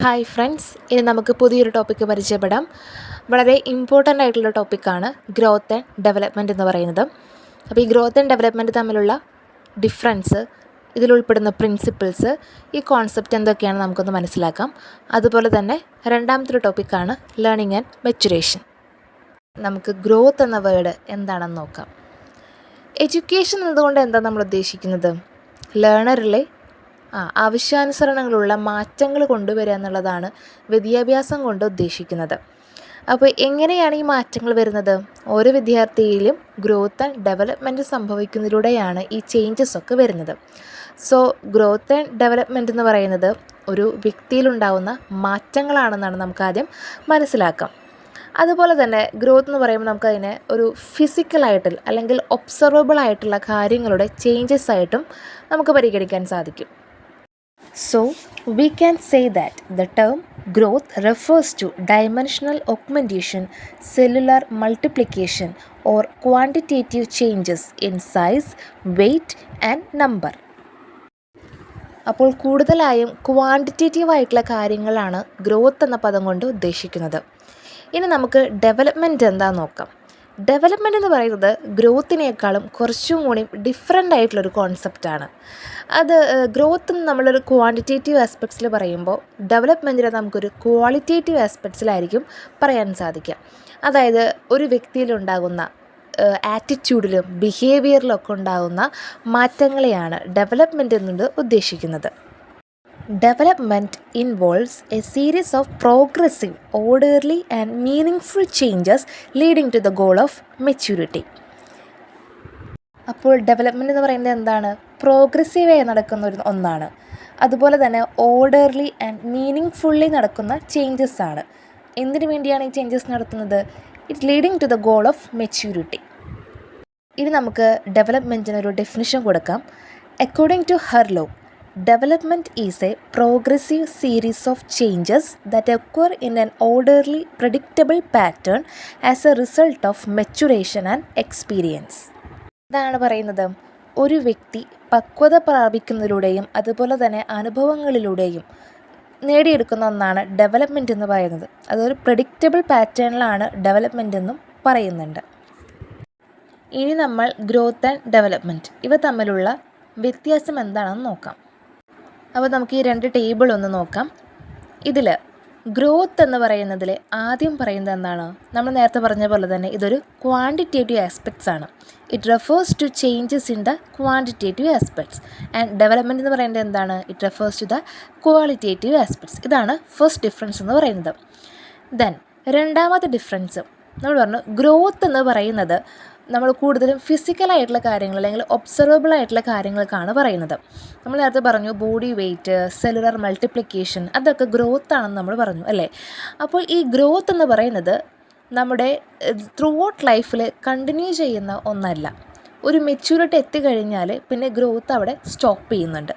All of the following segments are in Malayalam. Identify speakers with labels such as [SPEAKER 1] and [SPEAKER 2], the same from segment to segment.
[SPEAKER 1] ഹായ് ഫ്രണ്ട്സ്, ഇനി നമുക്ക് പുതിയൊരു ടോപ്പിക്ക് പരിചയപ്പെടാം. വളരെ ഇമ്പോർട്ടൻ്റ് ആയിട്ടുള്ള ടോപ്പിക്കാണ് ഗ്രോത്ത് ആൻഡ് ഡെവലപ്മെൻറ്റ് എന്ന് പറയുന്നത്. അപ്പോൾ ഈ ഗ്രോത്ത് ആൻഡ് ഡെവലപ്മെൻറ്റ് തമ്മിലുള്ള ഡിഫറൻസ്, ഇതിലുൾപ്പെടുന്ന പ്രിൻസിപ്പിൾസ്, ഈ കോൺസെപ്റ്റ് എന്തൊക്കെയാണെന്ന് നമുക്കൊന്ന് മനസ്സിലാക്കാം. അതുപോലെ തന്നെ രണ്ടാമത്തെ ടോപ്പിക്കാണ് ലേണിംഗ് ആൻഡ് മെച്ചുറേഷൻ. നമുക്ക് ഗ്രോത്ത് എന്ന വേർഡ് എന്താണെന്ന് നോക്കാം. എഡ്യൂക്കേഷൻ എന്നതുകൊണ്ട് എന്താ നമ്മൾ ഉദ്ദേശിക്കുന്നത്? ലേണറിലെ ആവശ്യാനുസരണങ്ങളുള്ള മാറ്റങ്ങൾ കൊണ്ടുവരിക എന്നുള്ളതാണ് വിദ്യാഭ്യാസം കൊണ്ട് ഉദ്ദേശിക്കുന്നത്. അപ്പോൾ എങ്ങനെയാണ് ഈ മാറ്റങ്ങൾ വരുന്നത്? ഓരോ വിദ്യാർത്ഥിയിലും ഗ്രോത്ത് ആൻഡ് ഡെവലപ്മെൻറ്റ് സംഭവിക്കുന്നതിലൂടെയാണ് ഈ ചേഞ്ചസ് ഒക്കെ വരുന്നത്. സോ ഗ്രോത്ത് ആൻഡ് ഡെവലപ്മെൻറ്റ് എന്ന് പറയുന്നത് ഒരു വ്യക്തിയിലുണ്ടാകുന്ന മാറ്റങ്ങളാണെന്നാണ് നമുക്കാദ്യം മനസ്സിലാക്കാം. അതുപോലെ തന്നെ ഗ്രോത്ത് എന്ന് പറയുമ്പോൾ നമുക്കതിനെ ഒരു ഫിസിക്കലായിട്ട് അല്ലെങ്കിൽ ഒബ്സർവബിൾ ആയിട്ടുള്ള കാര്യങ്ങളുടെ ചേഞ്ചസ് ആയിട്ടും നമുക്ക് പരിഗണിക്കാൻ സാധിക്കും. So, we can say that the term growth refers to dimensional augmentation, cellular multiplication, or quantitative changes in size, weight, and number. അപ്പോൾ കൂടുതലായും ക്വാണ്ടിറ്റേറ്റീവ് ആയിട്ടുള്ള കാര്യങ്ങളാണ് ഗ്രോത്ത് എന്ന പദം കൊണ്ട് ഉദ്ദേശിക്കുന്നത്. ഇനി നമുക്ക് ഡെവലപ്മെൻറ്റ് എന്താണെന്ന് നോക്കാം. ഡെവലപ്മെൻറ്റ് എന്ന് പറയുന്നത് ഗ്രോത്തിനേക്കാളും കുറച്ചും കൂടി ഡിഫറെൻ്റ് ആയിട്ടുള്ളൊരു കോൺസെപ്റ്റാണ്. അത് ഗ്രോത്ത് നമ്മളൊരു ക്വാണ്ടിറ്റേറ്റീവ് ആസ്പെക്ട്സിൽ പറയുമ്പോൾ ഡെവലപ്മെൻറ്റിനെ നമുക്കൊരു ക്വാളിറ്റേറ്റീവ് ആസ്പെക്ട്സിലായിരിക്കും പറയാൻ സാധിക്കുക. അതായത് ഒരു വ്യക്തിയിലുണ്ടാകുന്ന ആറ്റിറ്റ്യൂഡിലും ബിഹേവിയറിലും ഒക്കെ ഉണ്ടാകുന്ന മാറ്റങ്ങളെയാണ് ഡെവലപ്മെൻറ്റ് എന്നുകൊണ്ട് ഉദ്ദേശിക്കുന്നത്. Development involves a series of progressive, orderly and meaningful changes leading to the goal of maturity. അപ്പോൾ ഡെവലപ്മെൻറ്റ് എന്ന് പറയുന്നത് എന്താണ്? പ്രോഗ്രസീവായി നടക്കുന്ന ഒന്നാണ്. അതുപോലെ തന്നെ ഓർഡർലി ആൻഡ് മീനിങ് നടക്കുന്ന ചേഞ്ചസ് ആണ്. എന്തിനു വേണ്ടിയാണ് ഈ ചേഞ്ചസ് നടത്തുന്നത്? It leading to the goal of maturity. ഇനി നമുക്ക് ഡെവലപ്മെൻറ്റിനൊരു ഡെഫിനിഷൻ കൊടുക്കാം. According to Harlow, development is a progressive series of changes that occur in an orderly, predictable pattern as a result of maturation and experience. ഇതാണ് പറയുന്നത്, ഒരു വ്യക്തി പക്വത പ്രാപിക്കുന്നതിലൂടെയും അതുപോലെ തന്നെ അനുഭവങ്ങളിലൂടെയും നേടിയെടുക്കുന്ന ഒന്നാണ് ഡെവലപ്മെൻറ്റ് എന്ന് പറയുന്നത്. അതൊരു പ്രഡിക്റ്റബിൾ പാറ്റേണിലാണ് ഡെവലപ്മെൻറ്റ് എന്നും പറയുന്നുണ്ട്. ഇനി നമ്മൾ ഗ്രോത്ത് ആൻഡ് ഡെവലപ്മെൻറ്റ് ഇവ തമ്മിലുള്ള വ്യത്യാസം എന്താണെന്ന് നോക്കാം. അപ്പോൾ നമുക്ക് ഈ രണ്ട് ടേബിൾ ഒന്ന് നോക്കാം. ഇതിൽ ഗ്രോത്ത് എന്ന് പറയുന്നതിൽ ആദ്യം പറയുന്നത് എന്താണ്? നമ്മൾ നേരത്തെ പറഞ്ഞ പോലെ തന്നെ ഇതൊരു ക്വാണ്ടിറ്റേറ്റീവ് ആസ്പെക്ട്സ് ആണ്. It refers to changes in the quantitative aspects. And development എന്ന് പറയുന്നത് എന്താണ്? It refers to the qualitative aspects. ഇതാണ് ഫസ്റ്റ് ഡിഫറൻസ് എന്ന് പറയുന്നത്. ദെൻ രണ്ടാമത്തെ ഡിഫറൻസ് നമ്മൾ പറഞ്ഞു, ഗ്രോത്ത് എന്ന് പറയുന്നത് നമ്മൾ കൂടുതലും ഫിസിക്കലായിട്ടുള്ള കാര്യങ്ങൾ അല്ലെങ്കിൽ ഒബ്സർവബിൾ ആയിട്ടുള്ള കാര്യങ്ങൾക്കാണ് പറയുന്നത്. നമ്മൾ നേരത്തെ പറഞ്ഞു ബോഡി വെയ്റ്റ്, സെല്ലുലാർ മൾട്ടിപ്ലിക്കേഷൻ, അതൊക്കെ ഗ്രോത്ത് ആണെന്ന് നമ്മൾ പറഞ്ഞു അല്ലേ. അപ്പോൾ ഈ ഗ്രോത്ത് എന്ന് പറയുന്നത് നമ്മുടെ ത്രൂ ഔട്ട് ലൈഫിൽ കണ്ടിന്യൂ ചെയ്യുന്ന ഒന്നല്ല. ഒരു മെച്യൂരിറ്റി എത്തിക്കഴിഞ്ഞാൽ പിന്നെ ഗ്രോത്ത് അവിടെ സ്റ്റോപ്പ് ചെയ്യുന്നുണ്ട്.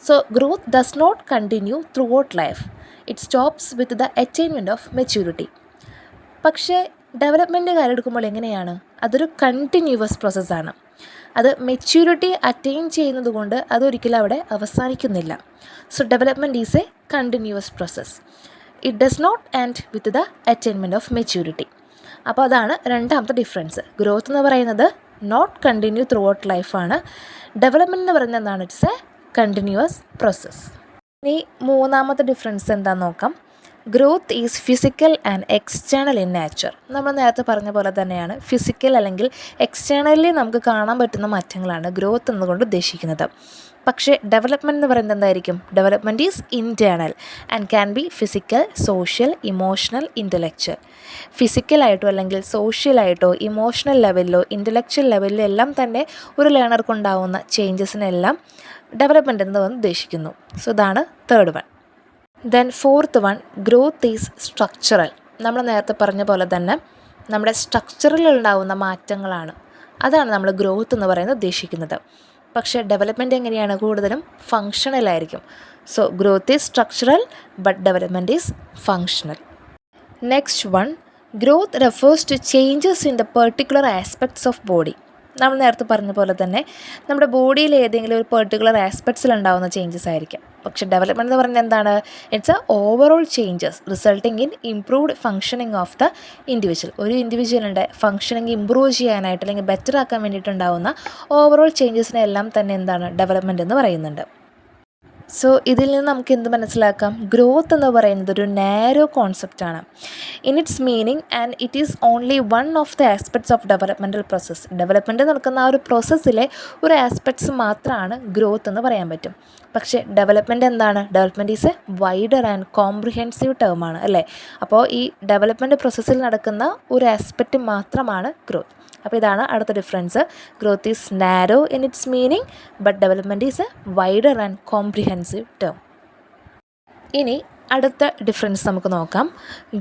[SPEAKER 1] So growth does not continue throughout life. It stops with the attainment of maturity. പക്ഷേ ഡെവലപ്മെൻറ്റ് കാര്യം എടുക്കുമ്പോൾ എങ്ങനെയാണ്? അതൊരു കണ്ടിന്യൂവസ് പ്രോസസ്സാണ്. അത് മെച്യൂരിറ്റി അറ്റൈൻ ചെയ്യുന്നത് കൊണ്ട് അതൊരിക്കലും അവിടെ അവസാനിക്കുന്നില്ല. So development is a continuous process. It does not end with the attainment of maturity. അപ്പോൾ അതാണ് രണ്ടാമത്തെ ഡിഫറൻസ്. ഗ്രോത്ത് എന്ന് പറയുന്നത് നോട്ട് കണ്ടിന്യൂ ത്രൂ ഔട്ട് ലൈഫാണ്. ഡെവലപ്മെൻറ്റ് എന്ന് പറയുന്നത് എന്താണ്? It's a continuous process. ഇനി മൂന്നാമത്തെ ഡിഫറൻസ് എന്താണെന്ന് നോക്കാം. Growth is physical and external in nature. നമ്മൾ നേരത്തെ പറഞ്ഞ പോലെ തന്നെയാണ് ഫിസിക്കൽ അല്ലെങ്കിൽ എക്സ്റ്റേണലി നമുക്ക് കാണാൻ പറ്റുന്ന മാറ്റങ്ങളാണ് ഗ്രോത്ത് എന്നതുകൊണ്ട് ഉദ്ദേശിക്കുന്നത്. പക്ഷേ ഡെവലപ്മെൻറ്റ് എന്ന് പറയുന്നത് എന്തായിരിക്കും? Development is internal and can be physical, social, emotional, intellectual. ഫിസിക്കലായിട്ടോ അല്ലെങ്കിൽ സോഷ്യലായിട്ടോ ഇമോഷണൽ ലെവലിലോ ഇൻ്റലക്ച്വൽ ലെവലിലോ എല്ലാം തന്നെ ഒരു ലേണർക്കുണ്ടാവുന്ന ചേഞ്ചസിനെല്ലാം ഡെവലപ്മെൻറ്റ് എന്ന് ഉദ്ദേശിക്കുന്നു. സോ ഇതാണ് third one. Then fourth one, growth is structural. നമ്മൾ നേരത്തെ പറഞ്ഞ പോലെ തന്നെ നമ്മുടെ സ്ട്രക്ചറിൽ ഉണ്ടാകുന്ന മാറ്റങ്ങളാണ്, അതാണ് നമ്മൾ ഗ്രോത്ത് എന്ന് പറയുന്നത് ഉദ്ദേശിക്കുന്നത്. പക്ഷേ ഡെവലപ്മെൻറ്റ് എങ്ങനെയാണ്? കൂടുതലും ഫങ്ഷണലായിരിക്കും. So growth is structural but development is functional. Next one, growth refers to changes in the particular aspects of body. നമ്മൾ നേരത്തെ പറഞ്ഞ പോലെ തന്നെ നമ്മുടെ ബോഡിയിൽ ഏതെങ്കിലും ഒരു പെർട്ടിക്കുലർ ആസ്പെക്ട്സിൽ ഉണ്ടാകുന്ന ചേഞ്ചസ് ആയിരിക്കും. പക്ഷേ ഡെവലപ്മെൻറ്റ് എന്ന് പറയുന്നത് എന്താണ്? It's A overall changes resulting in improved functioning of the individual. ഒരു ഇൻഡിവിജ്വലിൻ്റെ ഫങ്ഷനിങ് ഇമ്പ്രൂവ് ചെയ്യാനായിട്ട് അല്ലെങ്കിൽ ബെറ്റർ ആക്കാൻ വേണ്ടിയിട്ടുണ്ടാകുന്ന ഓവറോൾ ചേഞ്ചസിനെ എല്ലാം തന്നെ എന്താണ് ഡെവലപ്മെൻറ്റ് എന്ന് പറയുന്നുണ്ട്. സോ ഇതിൽ നിന്ന് നമുക്ക് എന്ത് മനസ്സിലാക്കാം? ഗ്രോത്ത് എന്ന് പറയുന്നത് ഒരു നാരോ കോൺസെപ്റ്റാണ് in its meaning and it is only one of the aspects of developmental process. Development നടക്കുന്ന ആ ഒരു പ്രോസസ്സിലെ ഒരു ആസ്പെക്ട്സ് മാത്രമാണ് ഗ്രോത്ത് എന്ന് പറയാൻ പറ്റും. പക്ഷേ ഡെവലപ്മെൻറ്റ് എന്താണ്? Development is a wider and comprehensive ടേമാണ് അല്ലേ? അപ്പോൾ ഈ ഡെവലപ്മെൻറ്റ് പ്രോസസ്സിൽ നടക്കുന്ന ഒരു ആസ്പെക്റ്റ് മാത്രമാണ് ഗ്രോത്ത്. അപ്പോൾ ഇതാണ് അടുത്ത difference. Growth is narrow in its meaning but development is a wider and comprehensive term. ഇനി അടുത്ത ഡിഫറൻസ് നമുക്ക് നോക്കാം.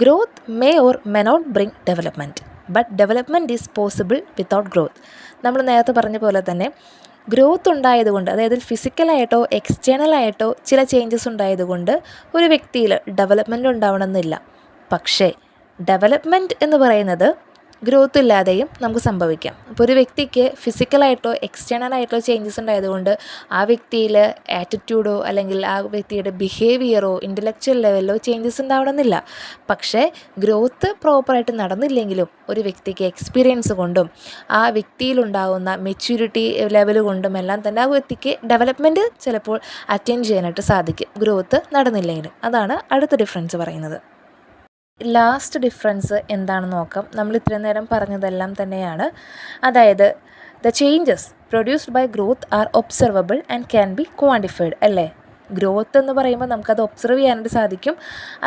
[SPEAKER 1] Growth may or may not bring development but development is possible without growth. നമ്മൾ നേരത്തെ പറഞ്ഞ പോലെ തന്നെ ഗ്രോത്ത് ഉണ്ടായതുകൊണ്ട്, അതായത് ഫിസിക്കലായിട്ടോ എക്സ്റ്റേണലായിട്ടോ ചില ചേഞ്ചസ് ഉണ്ടായതുകൊണ്ട് ഒരു വ്യക്തിയിൽ ഡെവലപ്മെൻറ്റ് ഉണ്ടാവണമെന്നില്ല. പക്ഷേ ഡെവലപ്മെൻറ്റ് എന്ന് പറയുന്നത് ഗ്രോത്ത് ഇല്ലാതെയും നമുക്ക് സംഭവിക്കാം. അപ്പോൾ ഒരു വ്യക്തിക്ക് ഫിസിക്കലായിട്ടോ എക്സ്റ്റേണലായിട്ടോ ചേഞ്ചസ് ഉണ്ടായതുകൊണ്ട് ആ വ്യക്തിയിൽ ആറ്റിറ്റ്യൂഡോ അല്ലെങ്കിൽ ആ വ്യക്തിയുടെ ബിഹേവിയറോ ഇൻ്റലക്ച്വൽ ലെവലിലോ ചേഞ്ചസ് ഉണ്ടാവണമെന്നില്ല. പക്ഷേ ഗ്രോത്ത് പ്രോപ്പറായിട്ട് നടന്നില്ലെങ്കിലും ഒരു വ്യക്തിക്ക് എക്സ്പീരിയൻസ് കൊണ്ടും ആ വ്യക്തിയിലുണ്ടാകുന്ന മെച്യൂരിറ്റി ലെവൽ കൊണ്ടും എല്ലാം തന്നെ ആ വ്യക്തിക്ക് ഡെവലപ്മെൻറ്റ് ചിലപ്പോൾ അറ്റൈൻ ചെയ്യാനായിട്ട് സാധിക്കും, ഗ്രോത്ത് നടന്നില്ലെങ്കിലും. അതാണ് അടുത്ത ഡിഫറൻസ് പറയുന്നത്. ലാസ്റ്റ് ഡിഫറൻസ് എന്താണെന്ന് നോക്കാം. നമ്മൾ ഇത്രയും നേരം പറഞ്ഞതെല്ലാം തന്നെയാണ്. അതായത് the changes produced by growth are observable and can be quantified അല്ലേ? ഗ്രോത്ത് എന്ന് പറയുമ്പോൾ നമുക്കത് ഒബ്സർവ് ചെയ്യാനായിട്ട് സാധിക്കും,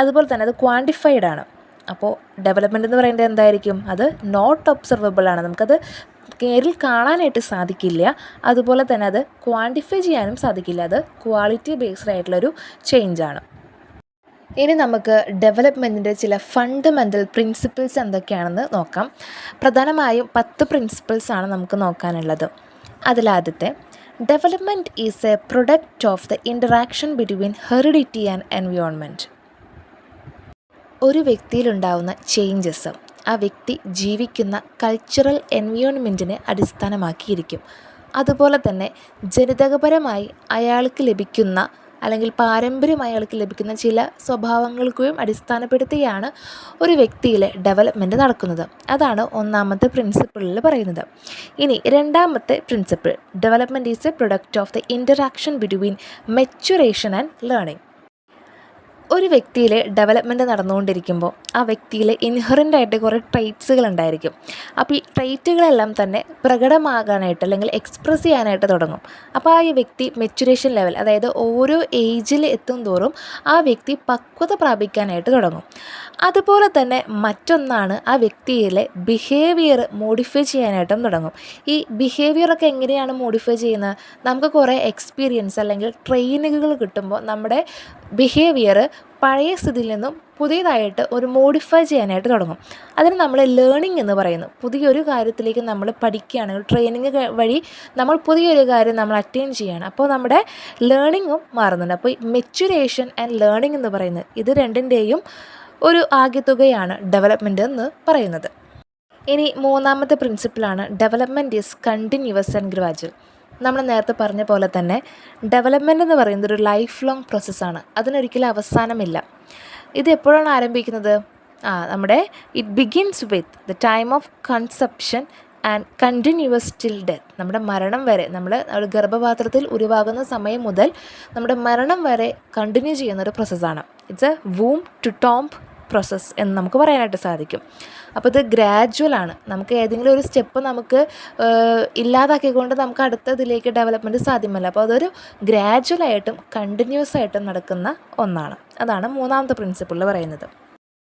[SPEAKER 1] അതുപോലെ തന്നെ അത് ക്വാണ്ടിഫൈഡ് ആണ്. അപ്പോൾ ഡെവലപ്മെൻറ്റ് എന്ന് പറയുന്നത് എന്തായിരിക്കും? അത് നോട്ട് ഒബ്സർവബിൾ ആണ്, നമുക്കത് നേരിൽ കാണാനായിട്ട് സാധിക്കില്ല. അതുപോലെ തന്നെ അത് ക്വാണ്ടിഫൈ ചെയ്യാനും സാധിക്കില്ല. അത് ക്വാളിറ്റി ബേസ്ഡ് ആയിട്ടുള്ളൊരു ചേഞ്ചാണ്. ഇനി നമുക്ക് ഡെവലപ്മെൻറ്റിൻ്റെ ചില ഫണ്ടമെൻ്റൽ പ്രിൻസിപ്പിൾസ് എന്തൊക്കെയാണെന്ന് നോക്കാം. പ്രധാനമായും 10 പ്രിൻസിപ്പിൾസാണ് നമുക്ക് നോക്കാനുള്ളത്. അതിലാദ്യത്തെ, development is a product of the interaction between heredity and environment. ഒരു വ്യക്തിയിലുണ്ടാവുന്ന ചേഞ്ചസ് ആ വ്യക്തി ജീവിക്കുന്ന കൾച്ചറൽ എൻവയോൺമെൻറ്റിനെ അടിസ്ഥാനമാക്കിയിരിക്കും. അതുപോലെ തന്നെ ജനിതകപരമായി അയാൾക്ക് ലഭിക്കുന്ന അല്ലെങ്കിൽ പാരമ്പര്യമായി അയാൾക്ക് ലഭിക്കുന്ന ചില സ്വഭാവങ്ങൾക്കും അടിസ്ഥാനപ്പെടുത്തിയാണ് ഒരു വ്യക്തിയിലെ ഡെവലപ്മെൻറ്റ് നടക്കുന്നത്. അതാണ് ഒന്നാമത്തെ പ്രിൻസിപ്പിളിൽ പറയുന്നത്. ഇനി രണ്ടാമത്തെ principle, development is a product of the interaction between maturation and learning. ഒരു വ്യക്തിയിലെ ഡെവലപ്മെൻറ്റ് നടന്നുകൊണ്ടിരിക്കുമ്പോൾ ആ വ്യക്തിയിൽ ഇൻഹറൻ്റായിട്ട് കുറേ ട്രൈറ്റ്സുകൾ ഉണ്ടായിരിക്കും. അപ്പോൾ ഈ ട്രൈറ്റുകളെല്ലാം തന്നെ പ്രകടമാകാനായിട്ട് അല്ലെങ്കിൽ എക്സ്പ്രസ് ചെയ്യാനായിട്ട് തുടങ്ങും. അപ്പോൾ ആ വ്യക്തി മെച്യൂറേഷൻ ലെവൽ, അതായത് ഓരോ ഏജിൽ എത്തും തോറും ആ വ്യക്തി പക്വത പ്രാപിക്കാനായിട്ട് തുടങ്ങും. അതുപോലെ തന്നെ മറ്റൊന്നാണ് ആ വ്യക്തിയിലെ ബിഹേവിയർ മോഡിഫൈ ചെയ്യാനായിട്ടും തുടങ്ങും. ഈ ബിഹേവിയറൊക്കെ എങ്ങനെയാണ് മോഡിഫൈ ചെയ്യുന്നത്? നമുക്ക് കുറേ എക്സ്പീരിയൻസ് അല്ലെങ്കിൽ ട്രെയിനിങ്ങുകൾ കിട്ടുമ്പോൾ നമ്മുടെ ബിഹേവിയർ പഴയ സ്ഥിതിയിൽ നിന്നും പുതിയതായിട്ട് ഒരു മോഡിഫൈ ചെയ്യാനായിട്ട് തുടങ്ങും. അതിന് നമ്മൾ ലേണിംഗ് എന്ന് പറയുന്നു. പുതിയൊരു കാര്യത്തിലേക്ക് നമ്മൾ പഠിക്കുകയാണെങ്കിൽ ട്രെയിനിങ് വഴി നമ്മൾ പുതിയൊരു കാര്യം നമ്മൾ അറ്റൈൻ ചെയ്യുകയാണ്. അപ്പോൾ നമ്മുടെ ലേണിങ്ങും മാറുന്നുണ്ട്. അപ്പോൾ മെച്യൂറേഷൻ ആൻഡ് ലേണിംഗ് എന്ന് പറയുന്നത് ഇത് രണ്ടിൻ്റെയും ഒരു ആകെത്തുകയാണ് ഡെവലപ്മെൻറ്റ് എന്ന് പറയുന്നത്. ഇനി മൂന്നാമത്തെ പ്രിൻസിപ്പിളാണ് development is continuous and gradual. നമ്മൾ നേരത്തെ പറഞ്ഞ പോലെ തന്നെ ഡെവലപ്മെൻറ്റ് എന്ന് പറയുന്നത് ഒരു ലൈഫ് ലോങ് പ്രോസസ്സാണ്. അതിനൊരിക്കലും അവസാനമില്ല. ഇത് എപ്പോഴാണ് ആരംഭിക്കുന്നത്? നമ്മുടെ it begins with the time of conception and continuous till death. നമ്മുടെ മരണം വരെ, നമ്മൾ ഗർഭപാത്രത്തിൽ ഉരുവാകുന്ന സമയം മുതൽ നമ്മുടെ മരണം വരെ കണ്ടിന്യൂ ചെയ്യുന്നൊരു പ്രോസസ്സാണ്. It's a womb to tomb process എന്ന് നമുക്ക് പറയാനായിട്ട് സാധിക്കും. അപ്പോൾ ഇത് ഗ്രാജുവലാണ്. നമുക്ക് ഏതെങ്കിലും ഒരു സ്റ്റെപ്പ് നമുക്ക് ഇല്ലാതാക്കിക്കൊണ്ട് നമുക്ക് അടുത്തതിലേക്ക് ഡെവലപ്മെൻറ്റ് സാധ്യമല്ല. അപ്പോൾ അതൊരു ഗ്രാജുവലായിട്ടും കണ്ടിന്യൂസ് ആയിട്ടും നടക്കുന്ന ഒന്നാണ്. അതാണ് മൂന്നാമത്തെ പ്രിൻസിപ്പിളിൽ പറയുന്നത്.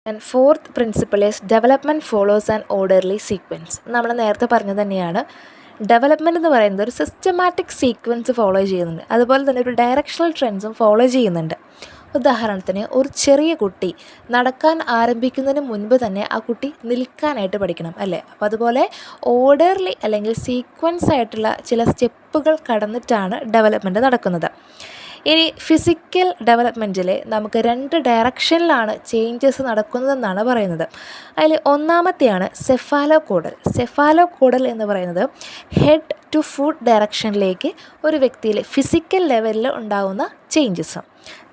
[SPEAKER 1] And fourth principle is development follows an orderly sequence. നമ്മൾ നേരത്തെ പറഞ്ഞത് തന്നെയാണ്. ഡെവലപ്മെൻറ്റ് എന്ന് പറയുന്നത് ഒരു സിസ്റ്റമാറ്റിക് സീക്വൻസ് ഫോളോ ചെയ്യുന്നുണ്ട്. അതുപോലെ തന്നെ ഒരു ഡയറക്ഷണൽ ട്രെൻഡ്സും ഫോളോ ചെയ്യുന്നുണ്ട്. ഉദാഹരണത്തിന് ഒരു ചെറിയ കുട്ടി നടക്കാൻ ആരംഭിക്കുന്നതിന് മുൻപ് തന്നെ ആ കുട്ടി നിൽക്കാനായിട്ട് പഠിക്കണം അല്ലേ? അപ്പോൾ അതുപോലെ ഓർഡർലി അല്ലെങ്കിൽ സീക്വൻസ് ആയിട്ടുള്ള ചില സ്റ്റെപ്പുകൾ കടന്നിട്ടാണ് ഡെവലപ്മെൻറ്റ് നടക്കുന്നത്. ഇനി ഫിസിക്കൽ ഡെവലപ്മെൻറ്റിൽ നമുക്ക് 2 ഡയറക്ഷനിലാണ് ചേഞ്ചസ് നടക്കുന്നതെന്നാണ് പറയുന്നത്. അതിൽ ഒന്നാമത്തെയാണ് സെഫാലോകോഡൽ. സെഫാലോകോഡൽ എന്ന് പറയുന്നത് ഹെഡ് ടു ഫുട്ട് ഡയറക്ഷനിലേക്ക് ഒരു വ്യക്തിയിൽ ഫിസിക്കൽ ലെവലിൽ ഉണ്ടാകുന്ന changes.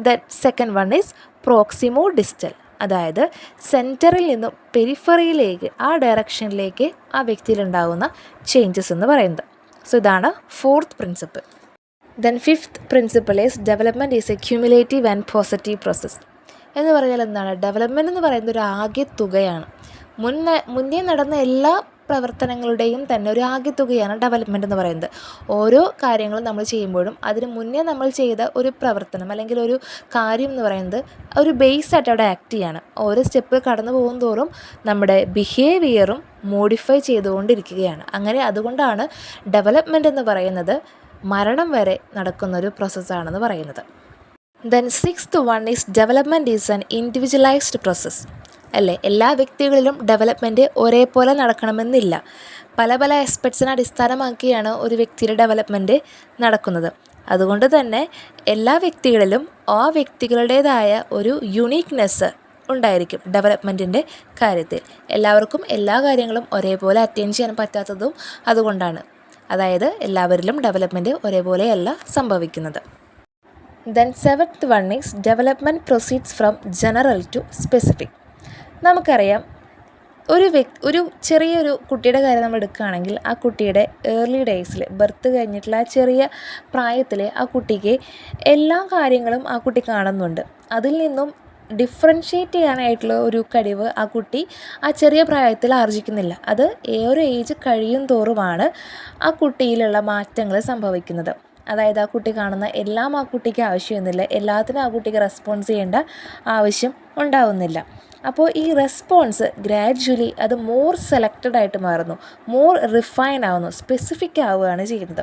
[SPEAKER 1] Then second one is പ്രോക്സിമോ distal, അതായത് സെൻറ്ററിൽ നിന്നും പെരിഫറിയിലേക്ക് ആ ഡയറക്ഷനിലേക്ക് ആ വ്യക്തിയിലുണ്ടാകുന്ന ചേഞ്ചസ് എന്ന് പറയുന്നത്. സോ ഇതാണ് 4th principle. Then 5th principle is development is A cumulative and positive process. എന്ന് പറഞ്ഞാൽ എന്താണ്? ഡെവലപ്മെൻറ്റ് എന്ന് പറയുന്നത് ഒരു ആകെത്തുകയാണ്. മുന്നേ നടന്ന എല്ലാ പ്രവർത്തനങ്ങളുടെയും തന്നെ ഒരു ആകെത്തുകയാണ് ഡെവലപ്മെൻറ്റ് എന്ന് പറയുന്നത്. ഓരോ കാര്യങ്ങളും നമ്മൾ ചെയ്യുമ്പോഴും അതിന് മുന്നേ നമ്മൾ ചെയ്ത ഒരു പ്രവർത്തനം അല്ലെങ്കിൽ ഒരു കാര്യം എന്ന് പറയുന്നത് ഒരു ബേസായിട്ട് അവിടെ ആക്ട് ചെയ്യാണ്. ഓരോ സ്റ്റെപ്പ് കടന്നു പോകും തോറും നമ്മുടെ ബിഹേവിയറും മോഡിഫൈ ചെയ്തുകൊണ്ടിരിക്കുകയാണ്. അങ്ങനെ അതുകൊണ്ടാണ് ഡെവലപ്മെൻറ്റ് എന്ന് പറയുന്നത് മരണം വരെ നടക്കുന്നൊരു പ്രോസസ്സാണെന്ന് പറയുന്നത്. Then 6th one is development is an individualised process. അല്ലേ, എല്ലാ വ്യക്തികളിലും ഡെവലപ്മെൻറ്റ് ഒരേപോലെ നടക്കണമെന്നില്ല. പല പല ആസ്പെക്ട്സിനെ അടിസ്ഥാനമാക്കിയാണ് ഒരു വ്യക്തിയുടെ ഡെവലപ്മെൻറ്റ് നടക്കുന്നത്. അതുകൊണ്ട് തന്നെ എല്ലാ വ്യക്തികളിലും ആ വ്യക്തികളുടേതായ ഒരു യുണീക്നെസ് ഉണ്ടായിരിക്കും ഡെവലപ്മെൻറ്റിൻ്റെ കാര്യത്തിൽ. എല്ലാവർക്കും എല്ലാ കാര്യങ്ങളും ഒരേപോലെ അറ്റൈൻ ചെയ്യാൻ പറ്റാത്തതും അതുകൊണ്ടാണ്. അതായത് എല്ലാവരിലും ഡെവലപ്മെൻറ്റ് ഒരേപോലെയല്ല സംഭവിക്കുന്നത്. Then 7th one is development proceeds from general to specific. നമുക്കറിയാം, ഒരു ചെറിയൊരു കുട്ടിയുടെ കാര്യം നമ്മൾ എടുക്കുകയാണെങ്കിൽ ആ കുട്ടിയുടെ ഏർലി ഡേയ്സിൽ ബർത്ത് കഴിഞ്ഞിട്ടുള്ള ആ ചെറിയ പ്രായത്തിൽ ആ കുട്ടിക്ക് എല്ലാ കാര്യങ്ങളും ആ കുട്ടി കാണുന്നുണ്ട്. അതിൽ നിന്നും ഡിഫറൻഷ്യേറ്റ് ചെയ്യാനായിട്ടുള്ള ഒരു കഴിവ് ആ കുട്ടി ആ ചെറിയ പ്രായത്തിൽ ആർജിക്കുന്നില്ല. അത് ഓരോ ഏജ് കഴിയും തോറുമാണ് ആ കുട്ടിയിലുള്ള മാറ്റങ്ങൾ സംഭവിക്കുന്നത്. അതായത് ആ കുട്ടി കാണുന്ന എല്ലാം ആ കുട്ടിക്ക് ആവശ്യമൊന്നുമില്ല, എല്ലാത്തിനും ആ കുട്ടിക്ക് റെസ്പോൺസ് ചെയ്യേണ്ട ആവശ്യം ഉണ്ടാവുന്നില്ല. അപ്പോൾ ഈ റെസ്പോൺസ് ഗ്രാജ്വലി അത് മോർ സെലക്റ്റഡ് ആയിട്ട് മാറുന്നു, മോർ റിഫൈൻ ആവുന്നു, സ്പെസിഫിക് ആവുകയാണ് ചെയ്യുന്നത്.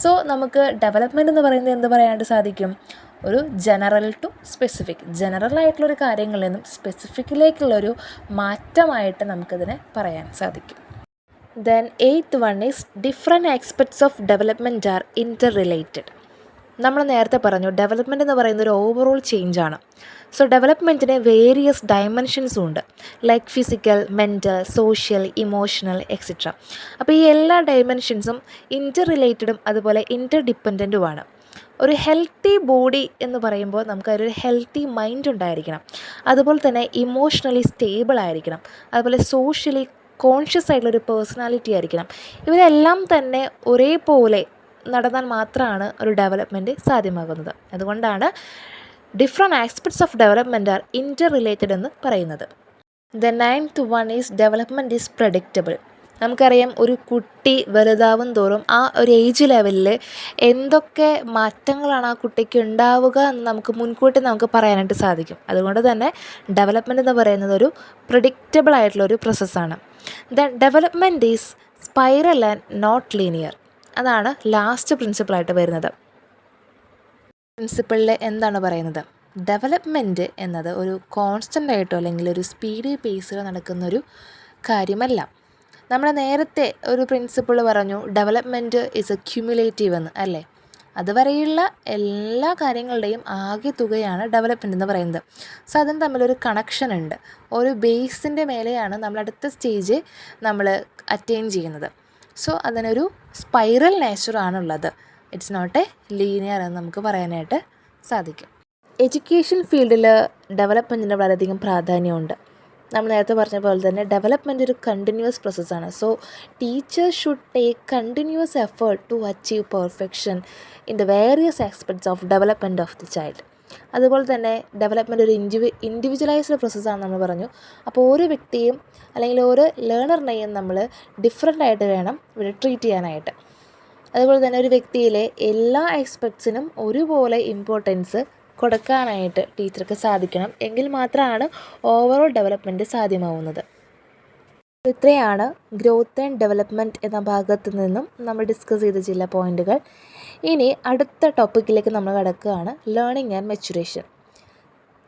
[SPEAKER 1] സോ നമുക്ക് ഡെവലപ്മെൻറ്റ് എന്ന് പറയുന്നത് എന്ത് പറയാനായിട്ട് സാധിക്കും? ഒരു ജനറൽ ടു സ്പെസിഫിക്, ജനറൽ ആയിട്ടുള്ളൊരു കാര്യങ്ങളിൽ നിന്നും സ്പെസിഫിക്കിലേക്കുള്ളൊരു മാറ്റമായിട്ട് നമുക്കതിനെ പറയാൻ സാധിക്കും. Then 8th one is different aspects of development are interrelated. നമ്മൾ നേരത്തെ പറഞ്ഞു ഡെവലപ്മെൻറ്റ് എന്ന് പറയുന്നത് ഒരു ഓവറോൾ ചേഞ്ചാണ്. സോ ഡെവലപ്മെൻറ്റിന് വേരിയസ് ഡയമെൻഷൻസും ഉണ്ട്, like physical, mental, social, emotional etcetera. അപ്പോൾ ഈ എല്ലാ ഡയമെൻഷൻസും ഇൻ്റർ റിലേറ്റഡും അതുപോലെ ഇൻ്റർ ഡിപ്പെൻഡൻറ്റുമാണ്. ഒരു ഹെൽത്തി ബോഡി എന്ന് പറയുമ്പോൾ നമുക്കൊരു ഹെൽത്തി മൈൻഡ് ഉണ്ടായിരിക്കണം. അതുപോലെ തന്നെ ഇമോഷണലി സ്റ്റേബിൾ ആയിരിക്കണം. അതുപോലെ സോഷ്യലി കോൺഷ്യസ് ആയിട്ടുള്ളൊരു പേഴ്സണാലിറ്റി ആയിരിക്കണം. ഇവരെല്ലാം തന്നെ ഒരേപോലെ നടന്നാൽ മാത്രമാണ് ഒരു ഡെവലപ്മെൻറ്റ് സാധ്യമാകുന്നത്. അതുകൊണ്ടാണ് different aspects of development are interrelated എന്ന് പറയുന്നത്. The 9th one is development is predictable. നമുക്കറിയാം, ഒരു കുട്ടി വലുതാവും തോറും ആ ഒരു ഏജ് ലെവലിൽ എന്തൊക്കെ മാറ്റങ്ങളാണ് ആ കുട്ടിക്ക് ഉണ്ടാവുക എന്ന് നമുക്ക് പറയാനായിട്ട് സാധിക്കും. അതുകൊണ്ട് തന്നെ ഡെവലപ്മെൻറ്റ് എന്ന് പറയുന്നത് ഒരു പ്രഡിക്റ്റബിൾ ആയിട്ടുള്ളൊരു പ്രോസസ്സാണ്. Then development is spiral and not linear. അതാണ് ലാസ്റ്റ് പ്രിൻസിപ്പിളായിട്ട് വരുന്നത്. പ്രിൻസിപ്പിളിൽ എന്താണ് പറയുന്നത്? ഡെവലപ്മെൻറ്റ് എന്നത് ഒരു കോൺസ്റ്റൻ്റ് ആയിട്ടോ അല്ലെങ്കിൽ ഒരു സ്പീഡ് പേസിൽ നടക്കുന്നൊരു കാര്യമല്ല. നമ്മൾ നേരത്തെ ഒരു പ്രിൻസിപ്പിൾ പറഞ്ഞു, ഡെവലപ്മെൻറ്റ് ഈസ് എ ക്യുമുലേറ്റീവ് എന്ന്, അല്ലേ? അതുവരെയുള്ള എല്ലാ കാര്യങ്ങളുടെയും ആകെ തുകയാണ് ഡെവലപ്മെൻറ്റ് എന്ന് പറയുന്നത്. സോ അതിന് തമ്മിലൊരു കണക്ഷൻ ഉണ്ട്. ഒരു ബേസിൻ്റെ മേലെയാണ് നമ്മൾ അടുത്ത സ്റ്റേജ് നമ്മൾ അറ്റൈൻ ചെയ്യുന്നത്. സോ അതിനൊരു സ്പൈറൽ നേച്ചറാണുള്ളത്. ഇറ്റ്സ് നോട്ട് എ ലീനിയർ എന്ന് നമുക്ക് പറയാനായിട്ട് സാധിക്കും. എഡ്യൂക്കേഷൻ ഫീൽഡിൽ ഡെവലപ്മെൻറ്റിന് വളരെയധികം പ്രാധാന്യമുണ്ട്. നമ്മൾ നേരത്തെ പറഞ്ഞ പോലെ തന്നെ ഡെവലപ്മെൻറ്റ് ഒരു കണ്ടിന്യൂസ് പ്രോസസ്സാണ്. So teachers should take continuous effort to achieve perfection in the various aspects of development of the child. അതുപോലെ തന്നെ ഡെവലപ്മെൻറ്റ് ഒരു ഇൻഡിവിജ്വലൈസ്ഡ് പ്രോസസ്സാണെന്ന് നമ്മൾ പറഞ്ഞു. അപ്പോൾ ഓരോ വ്യക്തിയും അല്ലെങ്കിൽ ഓരോ ലേണറിനെയും നമ്മൾ ഡിഫറെൻ്റ് ആയിട്ട് വേണം ഇവിടെ ട്രീറ്റ് ചെയ്യാനായിട്ട്. അതുപോലെ തന്നെ ഒരു വ്യക്തിയിലെ എല്ലാ ആസ്പെക്ട്സിനും ഒരുപോലെ ഇമ്പോർട്ടൻസ് കൊടുക്കാനായിട്ട് ടീച്ചർക്ക് സാധിക്കണം. എങ്കിൽ മാത്രമാണ് ഓവറോൾ ഡെവലപ്മെൻറ്റ് സാധ്യമാവുന്നത്. ഇത്രയാണ് ഗ്രോത്ത് ആൻഡ് ഡെവലപ്മെൻറ്റ് എന്ന ഭാഗത്തു നിന്നും നമ്മൾ ഡിസ്കസ് ചെയ്ത ചില പോയിൻറ്റുകൾ. ഇനി അടുത്ത ടോപ്പിക്കിലേക്ക് നമ്മൾ കടക്കുകയാണ്, ലേണിംഗ് ആൻഡ് മെച്ചുറേഷൻ.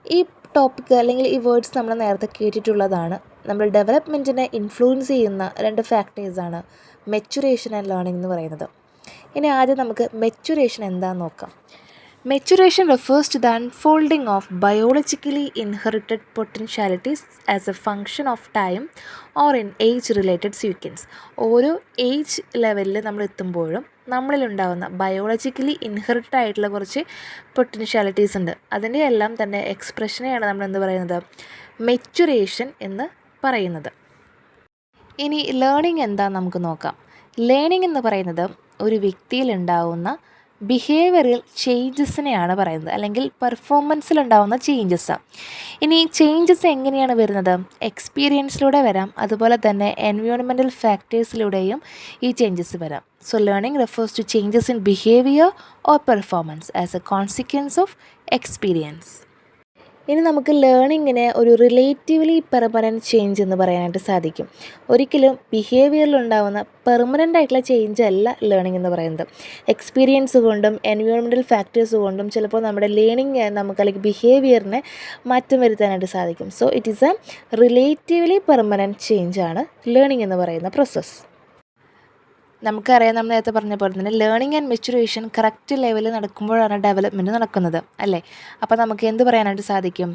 [SPEAKER 1] ഈ ടോപ്പിക്ക് അല്ലെങ്കിൽ ഈ വേർഡ്സ് നമ്മൾ നേരത്തെ കേട്ടിട്ടുള്ളതാണ്. നമ്മൾ ഡെവലപ്മെൻറ്റിനെ ഇൻഫ്ലുവൻസ് ചെയ്യുന്ന 2 ഫാക്ടേഴ്സാണ് മെച്ചുറേഷൻ ആൻഡ് ലേണിംഗ് എന്ന് പറയുന്നത്. ഇനി ആദ്യം നമുക്ക് മെച്ചുറേഷൻ എന്താണെന്ന് നോക്കാം. Maturation refers to the unfolding of biologically inherited potentialities as a function of time or in age-related sequence. ഓരോ ഏജ് ലെവലിൽ നമ്മൾ എത്തുമ്പോഴും നമ്മളിലുണ്ടാകുന്ന ബയോളജിക്കലി ഇൻഹെറിറ്റഡ് ആയിട്ടുള്ള കുറച്ച് പൊട്ടൻഷ്യാലിറ്റീസ് ഉണ്ട്. അതിൻ്റെ എല്ലാം തന്നെ എക്സ്പ്രഷനെയാണ് നമ്മൾ എന്ത് പറയുന്നത്, മെച്ചുറേഷൻ എന്ന് പറയുന്നത്. ഇനി ലേണിംഗ് എന്താണെന്ന് നമുക്ക് നോക്കാം. ലേണിംഗ് എന്ന് പറയുന്നത് ഒരു വ്യക്തിയിലുണ്ടാകുന്ന ബിഹേവിയറൽ ചേഞ്ചസിനെയാണ് പറയുന്നത്, അല്ലെങ്കിൽ പെർഫോമൻസിലുണ്ടാകുന്ന ചേഞ്ചസാണ്. ഇനി ചേഞ്ചസ് എങ്ങനെയാണ് വരുന്നത്? എക്സ്പീരിയൻസിലൂടെ വരാം, അതുപോലെ തന്നെ എൻവയോൺമെൻറ്റൽ ഫാക്ടേഴ്സിലൂടെയും ഈ ചേഞ്ചസ് വരാം. So learning refers to changes in behaviour or performance as a consequence of experience. ഇനി നമുക്ക് ലേണിങ്ങിനെ ഒരു റിലേറ്റീവ്ലി പെർമനൻറ്റ് ചേഞ്ച് എന്ന് പറയാനായിട്ട് സാധിക്കും. ഒരിക്കലും ബിഹേവിയറിലുണ്ടാകുന്ന പെർമനൻ്റ് ആയിട്ടുള്ള ചേഞ്ച് അല്ല ലേണിംഗ് എന്ന് പറയുന്നത്. എക്സ്പീരിയൻസ് കൊണ്ടും എൻവയോൺമെൻറ്റൽ ഫാക്ടേഴ്സ് കൊണ്ടും ചിലപ്പോൾ നമ്മുടെ ലേണിംഗ് നമുക്ക് അല്ലെങ്കിൽ ബിഹേവിയറിനെ മാറ്റം വരുത്താനായിട്ട് സാധിക്കും. So it is a relatively permanent ചേഞ്ചാണ് ലേണിംഗ് എന്ന് പറയുന്ന പ്രോസസ്സ്. നമുക്കറിയാം, നമ്മൾ നേരത്തെ പറഞ്ഞ പോലെ തന്നെ ലേണിംഗ് ആൻഡ് മെച്ചുറേഷൻ കറക്റ്റ് ലെവലിൽ നടക്കുമ്പോഴാണ് ഡെവലപ്മെൻറ്റ് നടക്കുന്നത്, അല്ലേ? അപ്പോൾ നമുക്ക് എന്ത് പറയാനായിട്ട് സാധിക്കും?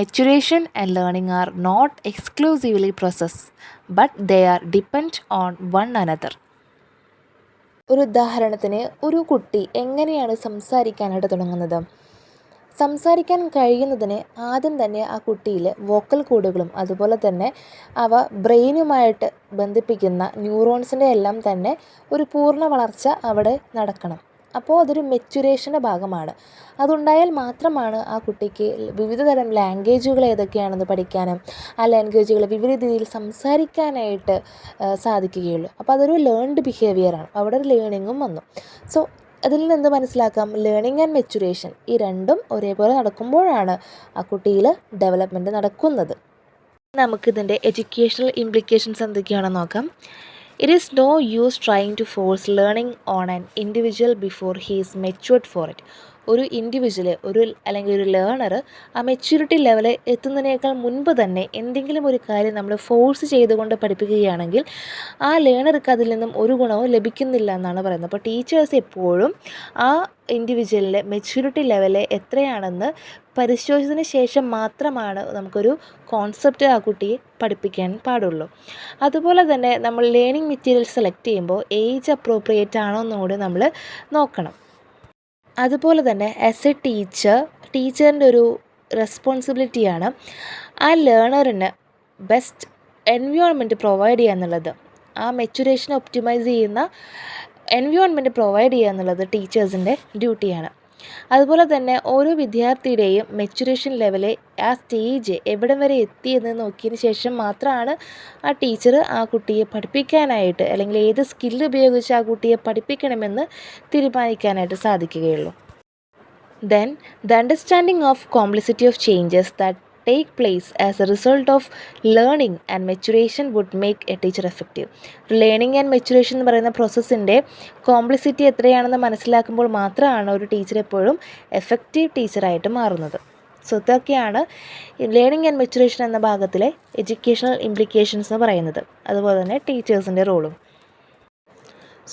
[SPEAKER 1] Maturation and learning are not exclusively process, but they are depend on one another. ഒരു ഉദാഹരണത്തിന്, ഒരു കുട്ടി എങ്ങനെയാണ് സംസാരിക്കാനായിട്ട് തുടങ്ങുന്നത്? സംസാരിക്കാൻ കഴിയുന്നതിന് ആദ്യം തന്നെ ആ കുട്ടിയിൽ വോക്കൽ കോഡുകളും അതുപോലെ തന്നെ അവ ബ്രെയിനുമായിട്ട് ബന്ധിപ്പിക്കുന്ന ന്യൂറോൺസിൻ്റെ എല്ലാം തന്നെ ഒരു പൂർണ്ണ വളർച്ച അവിടെ നടക്കണം. അപ്പോൾ അതൊരു മെച്ചുറേഷൻ്റെ ഭാഗമാണ്. അതുണ്ടായാൽ മാത്രമാണ് ആ കുട്ടിക്ക് വിവിധ തരം ലാംഗ്വേജുകൾ ഏതൊക്കെയാണെന്ന് പഠിക്കാനും ആ ലാംഗ്വേജുകൾ വിവിധ രീതിയിൽ സംസാരിക്കാനായിട്ട് സാധിക്കുകയുള്ളൂ. അപ്പോൾ അതൊരു ലേൺഡ് ബിഹേവിയറാണ്. അവിടെ ഒരു ലേണിങ്ങും വന്നു. സോ അതിൽ നിന്ന് എന്ത് മനസ്സിലാക്കാം? ലേണിംഗ് ആൻഡ് മെച്ചുറേഷൻ ഈ രണ്ടും ഒരേപോലെ നടക്കുമ്പോഴാണ് ആ കുട്ടിയിൽ ഡെവലപ്മെൻറ്റ് നടക്കുന്നത്. നമുക്കിതിൻ്റെ എഡ്യൂക്കേഷണൽ ഇംപ്ലിക്കേഷൻസ് എന്തൊക്കെയാണെന്ന് നോക്കാം. It is no use trying to force learning on an individual before he is matured for it. ഒരു ഇൻഡിവിജ്വൽ അല്ലെങ്കിൽ ഒരു ലേണർ ആ മെച്യൂരിറ്റി ലെവൽ എത്തുന്നതിനേക്കാൾ മുൻപ് തന്നെ എന്തെങ്കിലും ഒരു കാര്യം നമ്മൾ ഫോഴ്സ് ചെയ്തുകൊണ്ട് പഠിപ്പിക്കുകയാണെങ്കിൽ ആ ലേണർക്ക് അതിൽ നിന്നും ഒരു ഗുണവും ലഭിക്കുന്നില്ല എന്നാണ് പറയുന്നത്. അപ്പോൾ ടീച്ചേഴ്സ് എപ്പോഴും ആ ഇൻഡിവിജ്വലിൻ്റെ മെച്യൂരിറ്റി ലെവൽ എത്രയാണെന്ന് പരിശോധിച്ചതിന് ശേഷം മാത്രമാണ് നമുക്കൊരു കോൺസെപ്റ്റ് ആ കുട്ടിയെ പഠിപ്പിക്കാൻ പാടുള്ളൂ. അതുപോലെ തന്നെ നമ്മൾ ലേണിംഗ് മെറ്റീരിയൽ സെലക്ട് ചെയ്യുമ്പോൾ ഏജ് അപ്രോപ്രിയേറ്റ് ആണോ എന്നുകൂടി നമ്മൾ നോക്കണം. അതുപോലെ തന്നെ ആസ് എ ടീച്ചറിൻ്റെ ഒരു റെസ്പോൺസിബിലിറ്റിയാണ് ആ ലേണറിന് ബെസ്റ്റ് എൻവയോൺമെൻറ്റ് പ്രൊവൈഡ് ചെയ്യുക എന്നുള്ളത്. ആ മെച്ചുറേഷൻ ഒപ്റ്റിമൈസ് ചെയ്യുന്ന എൻവയോൺമെൻറ്റ് പ്രൊവൈഡ് ചെയ്യുക എന്നുള്ളത് ടീച്ചേഴ്സിൻ്റെ ഡ്യൂട്ടിയാണ്. അതുപോലെ തന്നെ ഓരോ വിദ്യാർത്ഥിയുടെയും മെച്ചുറേഷൻ ലെവല് ആ സ്റ്റേജ് എവിടം വരെ എത്തിയെന്ന് നോക്കിയതിന് ശേഷം മാത്രമാണ് ആ ടീച്ചർ ആ കുട്ടിയെ പഠിപ്പിക്കാനായിട്ട് അല്ലെങ്കിൽ ഏത് സ്കില്ല് ഉപയോഗിച്ച് ആ കുട്ടിയെ പഠിപ്പിക്കണമെന്ന് തീരുമാനിക്കാനായിട്ട് സാധിക്കുകയുള്ളൂ. Then the understanding of complexity of changes that take place as a result of learning and maturation would make a teacher effective. Learning and maturation എന്ന് പറയുന്ന പ്രോസസ്സിൻ്റെ കോംപ്ലക്സിറ്റി എത്രയാണെന്ന് മനസ്സിലാക്കുമ്പോൾ മാത്രമാണ് ഒരു ടീച്ചർ എപ്പോഴും എഫക്റ്റീവ് ടീച്ചറായിട്ട് മാറുന്നത്. സോ ഇതൊക്കെയാണ് ലേണിംഗ് ആൻഡ് മെച്ചുറേഷൻ എന്ന ഭാഗത്തിലെ എഡ്യൂക്കേഷണൽ ഇംപ്ലിക്കേഷൻസ് എന്ന് പറയുന്നത്. അതുപോലെ തന്നെ ടീച്ചേഴ്സിൻ്റെ റോളും.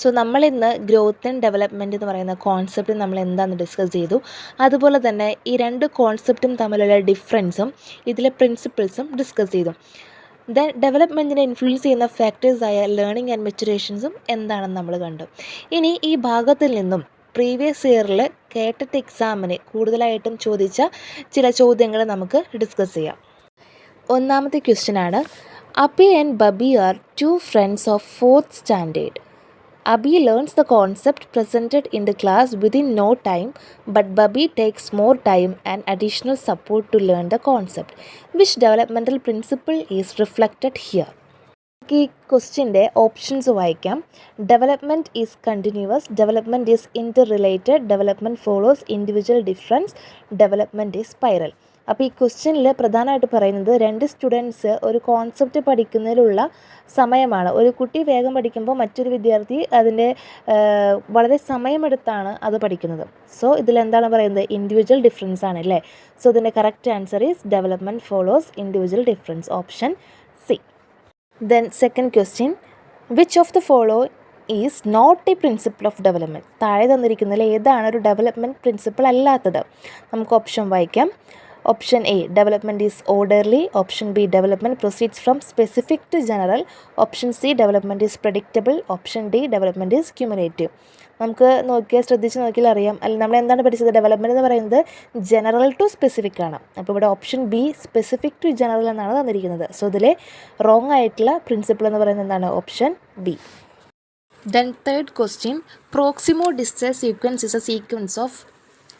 [SPEAKER 1] സോ നമ്മളിന്ന് ഗ്രോത്ത് ആൻഡ് ഡെവലപ്മെൻറ്റ് എന്ന് പറയുന്ന കോൺസെപ്റ്റ് നമ്മൾ എന്താണെന്ന് ഡിസ്കസ് ചെയ്തു. അതുപോലെ തന്നെ ഈ രണ്ട് കോൺസെപ്റ്റും തമ്മിലുള്ള ഡിഫറൻസും ഇതിലെ പ്രിൻസിപ്പിൾസും ഡിസ്കസ് ചെയ്തു. ദെൻ ഡെവലപ്മെൻറ്റിനെ ഇൻഫ്ലുവൻസ് ചെയ്യുന്ന ഫാക്ടേഴ്സായ ലേണിംഗ് ആൻഡ് മെച്ചുറേഷൻസും എന്താണെന്ന് നമ്മൾ കണ്ടു. ഇനി ഈ ഭാഗത്തിൽ നിന്നും പ്രീവിയസ് ഇയറിൽ കേട്ടറ്റ് എക്സാമിന് കൂടുതലായിട്ടും ചോദിച്ച ചില ചോദ്യങ്ങൾ നമുക്ക് ഡിസ്കസ് ചെയ്യാം. ഒന്നാമത്തെ ക്വസ്റ്റ്യനാണ്, Abi and Babi are 2 friends of 4th standard. Abhi learns the concept presented in the class within no time, but Bubby takes more time and additional support to learn the concept. Which developmental principle is reflected here? ഈ ക്വസ്റ്റ്യൻ്റെ ഓപ്ഷൻസ് വായിക്കാം. Development is continuous, development is inter related, development follows individual difference, development is spiral. അപ്പോൾ ഈ ക്വസ്റ്റ്യനിൽ പ്രധാനമായിട്ട് പറയുന്നത് 2 സ്റ്റുഡൻസ് ഒരു കോൺസെപ്റ്റ് പഠിക്കുന്നതിലുള്ള സമയമാണ്. ഒരു കുട്ടി വേഗം പഠിക്കുമ്പോൾ മറ്റൊരു വിദ്യാർത്ഥി അതിൻ്റെ വളരെ സമയമെടുത്താണ് അത് പഠിക്കുന്നത്. സോ ഇതിലെന്താണ് പറയുന്നത്? ഇൻഡിവിജ്വൽ ഡിഫറൻസ് ആണ് അല്ലേ? സോ ഇതിൻ്റെ correct answer is development follows individual difference, option C. Then second question, which of the following is not a principle of development. താഴെ തന്നിരിക്കുന്നതിൽ ഏതാണ് ഒരു ഡെവലപ്മെൻറ്റ് പ്രിൻസിപ്പിൾ അല്ലാത്തത്? നമുക്ക് ഓപ്ഷൻ വായിക്കാം. Option A, development is orderly. Option B, development proceeds from specific to general. Option C, development is predictable. Option D, development is cumulative. നമുക്ക് ശ്രദ്ധിച്ച് നോക്കിയാൽ അറിയാം. അല്ല, നമ്മൾ എന്താണ് പഠിച്ചത്? ഡെവലപ്മെൻറ്റ് എന്ന് പറയുന്നത് ജനറൽ ടു സ്പെസിഫിക് ആണ്. അപ്പോൾ ഇവിടെ option B, specific to general എന്നാണ് തന്നിരിക്കുന്നത്. സോ ഇതിലെ റോങ് ആയിട്ടുള്ള പ്രിൻസിപ്പിൾ എന്ന് പറയുന്നത് എന്താണ്? Option B. Then third question, പ്രോക്സിമോ distal sequence is A sequence of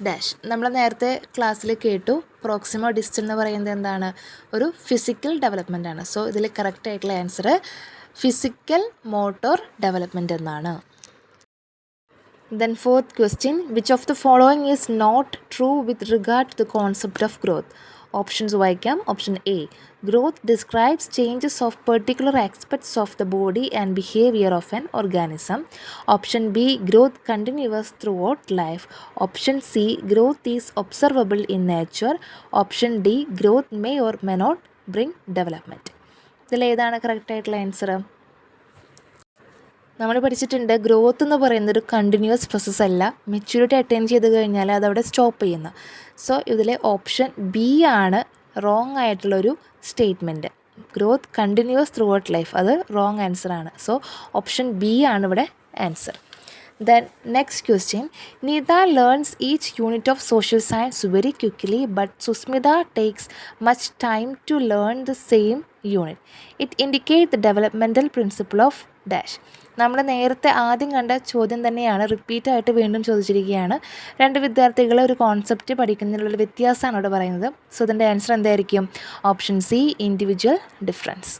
[SPEAKER 1] dash. നമ്മൾ നേരത്തെ ക്ലാസ്സിൽ കേട്ടു പ്രോക്സിമോ ഡിസ്റ്റൽ എന്ന് പറയുന്നത് എന്താണ്? ഒരു ഫിസിക്കൽ ഡെവലപ്മെൻ്റ് ആണ്. സോ ഇതിൽ കറക്റ്റ് ആയിട്ടുള്ള ആൻസർ ഫിസിക്കൽ മോട്ടോർ ഡെവലപ്മെൻറ്റ് എന്നാണ്. Then fourth question, which of the following is not true with regard to the concept of growth? Options വായിക്കാം. Option A, growth describes changes of particular aspects of the body and behavior of an organism. Option B, growth continues throughout life. Option C, growth is observable in nature. Option D, growth may or may not bring development. ഇതിൽ ഏതാണ് കറക്റ്റ് ആയിട്ടുള്ള ആൻസർ? നമ്മൾ പഠിച്ചിട്ടുണ്ട് ഗ്രോത്ത് എന്ന് പറയുന്നത് ഒരു കണ്ടിന്യൂസ് പ്രോസസ്സ് അല്ല. മെച്യൂരിറ്റി അറ്റൈൻ ചെയ്ത് കഴിഞ്ഞാൽ അതവിടെ സ്റ്റോപ്പ് ചെയ്യുന്നു. സോ ഇതിലെ ഓപ്ഷൻ ബി ആണ് റോങ് ആയിട്ടുള്ളൊരു statement. Growth continuous through out life, അത് റോങ് ആൻസർ ആണ്. സോ ഓപ്ഷൻ ബി ആണ് ഇവിടെ answer. Then next question, Nida learns each unit of social science very quickly, but Susmita takes much time to learn the same unit. It indicates the developmental principle of dash. നമ്മൾ നേരത്തെ ആദ്യം കണ്ട ചോദ്യം തന്നെയാണ് റിപ്പീറ്റായിട്ട് വീണ്ടും ചോദിച്ചിരിക്കുകയാണ്. രണ്ട് വിദ്യാർത്ഥികൾ ഒരു കോൺസെപ്റ്റ് പഠിക്കുന്നതിലുള്ള വ്യത്യാസമാണ് ഇവിടെ പറയുന്നത്. സോ ഇതിൻ്റെ ആൻസർ എന്തായിരിക്കും? Option C, individual difference.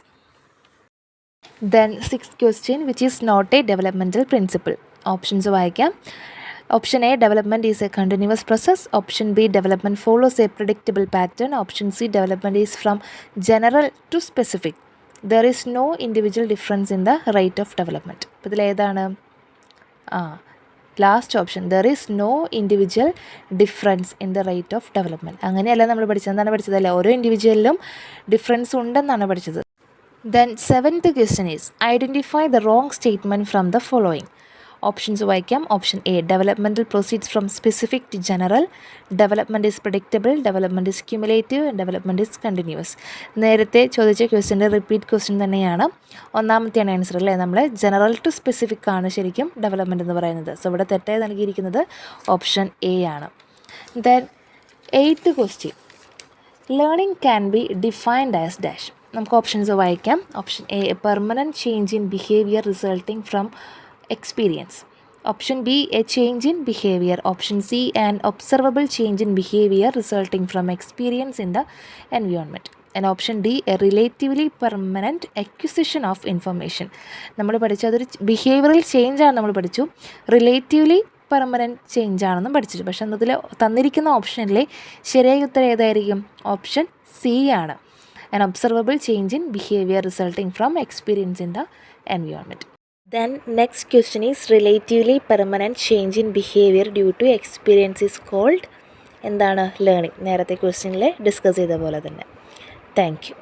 [SPEAKER 1] Then sixth question, which is not a developmental principle. Options വായിക്കാം. Option A, development is a continuous process. Option B, development follows a predictable pattern. Option C, development is from general to specific. There is no individual difference in the rate of development. അപ്പോൾ ഇതിലേതാണ്? Last option, there is no individual difference in the rate of development. അങ്ങനെയല്ല നമ്മൾ പഠിച്ചത്. എന്താണ് പഠിച്ചത്? അല്ല, ഓരോ ഇൻഡിവിജ്വലിലും ഡിഫറൻസ് ഉണ്ടെന്നാണ് പഠിച്ചത്. Then seventh question is, identify the wrong statement from the following. Options വായിക്കാം. Option A, developmental proceeds from specific to general. Development is predictable. Development is cumulative. Development is continuous. നേരത്തെ ചോദിച്ച ക്വസ്റ്റ്യൻ്റെ റിപ്പീറ്റ് ക്വസ്റ്റ്യൻ തന്നെയാണ്. ഒന്നാമത്തെയാണ് ആൻസർ അല്ലേ? നമ്മൾ ജനറൽ ടു സ്പെസിഫിക് ആണ് ശരിക്കും ഡെവലപ്മെൻറ്റ് എന്ന് പറയുന്നത്. സോ ഇവിടെ തെറ്റായി നൽകിയിരിക്കുന്നത് ഓപ്ഷൻ എ ആണ്. Then eighth question, learning can be defined as dash. നമുക്ക് ഓപ്ഷൻസ് വായിക്കാം. Option A, permanent change in behaviour resulting from experience. Option B, a change in behavior. Option C, an observable change in behavior resulting from experience in the environment. And option D, a relatively permanent acquisition of information. നമ്മൾ പഠിച്ചു അതൊരു ബിഹേവിയറൽ ചേഞ്ച് ആണ്. നമ്മൾ പഠിച്ചു റിലേറ്റീവ്ലി പെർമനൻറ്റ് ചേഞ്ച് ആണെന്നും പഠിച്ചിട്ട്. പക്ഷേ അതിൽ തന്നിരിക്കുന്ന ഓപ്ഷനിലെ ശരിയായ ഉത്തരം ഏതായിരിക്കും? ഓപ്ഷൻ സി ആണ്. an observable change in behavior resulting from experience in the environment. Then next question is, relatively permanent change in behavior due to experience is called എന്താണ്? ലേണിംഗ്. നേരത്തെ ക്വസ്റ്റ്യനിൽ ഡിസ്കസ് ചെയ്ത പോലെ തന്നെ. Thank you.